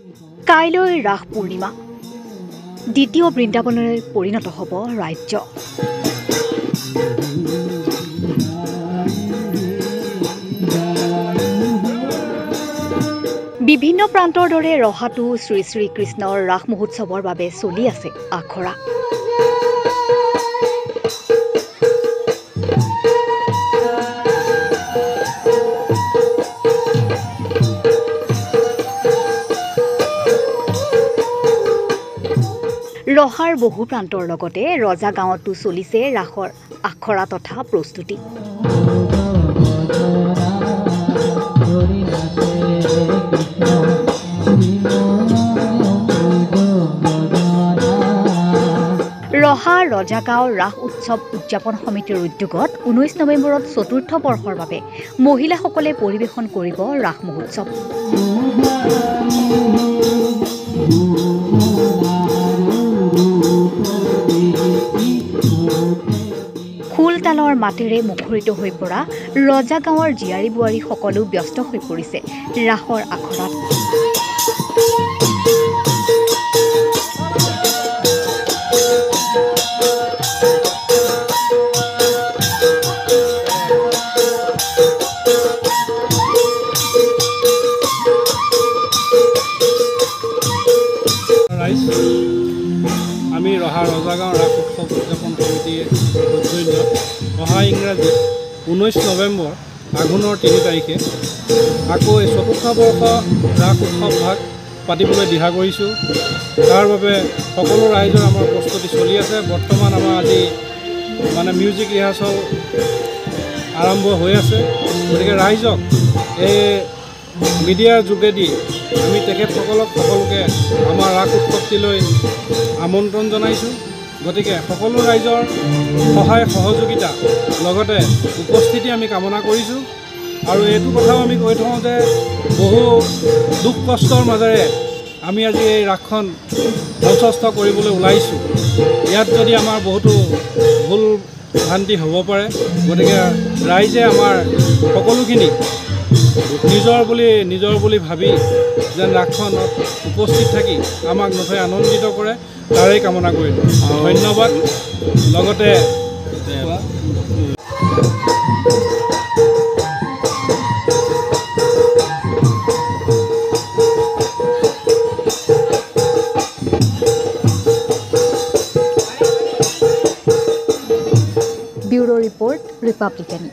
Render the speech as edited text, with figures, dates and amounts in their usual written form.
কাইলৈ ৰাস পূৰ্ণিমা দ্বিতীয় বৃন্দাবনলৈ পৰিণত হ'ব ৰাজ্য। বিভিন্ন প্ৰান্তৰ দৰে ৰহাটো শ্ৰী শ্ৰীকৃষ্ণৰ ৰাস মহোৎসৱৰ বাবে চলি আছে আখৰা। ৰহাৰ বহু প্ৰান্তৰ লগতে ৰজা গাঁৱতো চলিছে ৰাসৰ আখৰা তথা প্ৰস্তুতি। ৰহা ৰজাগাঁও ৰাস উৎসৱ উদযাপন সমিতিৰ উদ্যোগত 19 নৱেম্বৰত চতুৰ্থ বৰ্ষৰ বাবে মহিলাসকলে পৰিৱেশন কৰিব ৰাস মহোৎসৱ। খোল তালৰ মাতেৰে মুখৰিত হৈ পৰা ৰজাগাঁৱৰ জীয়াৰী বোৱাৰী সকলো ব্যস্ত হৈ পৰিছে ৰাসৰ আখৰাত। আমি ৰহা ৰজাগাঁও ৰাস উৎসৱ উদযাপন সমিতিয়ে সৌজন্যত অহা ইংৰাজী 19 নৱেম্বৰ আঘোণৰ 3 তাৰিখে আকৌ এই চতুৰ্থ বৰ্ষ ৰাস উৎসৱ ভাগ পাতিবলৈ দিহা কৰিছোঁ। তাৰ বাবে সকলো ৰাইজৰ আমাৰ প্ৰস্তুতি চলি আছে। বৰ্তমান আমাৰ আজি মিউজিক ৰিহাৰ্চল আৰম্ভ হৈ আছে। গতিকে ৰাইজক এই মিডিয়াৰ যোগেদি আমি তেখেতসকলক সকলোকে আমাৰ ৰাস উৎসৱটিলৈ আমন্ত্ৰণ জনাইছোঁ। গতিকে সকলো ৰাইজৰ সহায় সহযোগিতা লগতে উপস্থিতি আমি কামনা কৰিছোঁ। আৰু এইটো কথাও আমি কৈ থওঁ যে বহু দুখ কষ্টৰ মাজেৰে আমি আজি এই ৰাসখন মঞ্চস্থ কৰিবলৈ ওলাইছোঁ। ইয়াত যদি আমাৰ বহুতো ভুল ভ্ৰান্তি হ'ব পাৰে, গতিকে ৰাইজে আমাৰ সকলোখিনি নিজৰ বুলি ভাবি যেন ৰাসখনত উপস্থিত থাকি আমাক নথৈ আনন্দিত কৰে তাৰেই কামনা কৰিলোঁ। ধন্যবাদ। লগতে ব্যুৰো ৰিপৰ্ট, ৰিপাব্লিকান।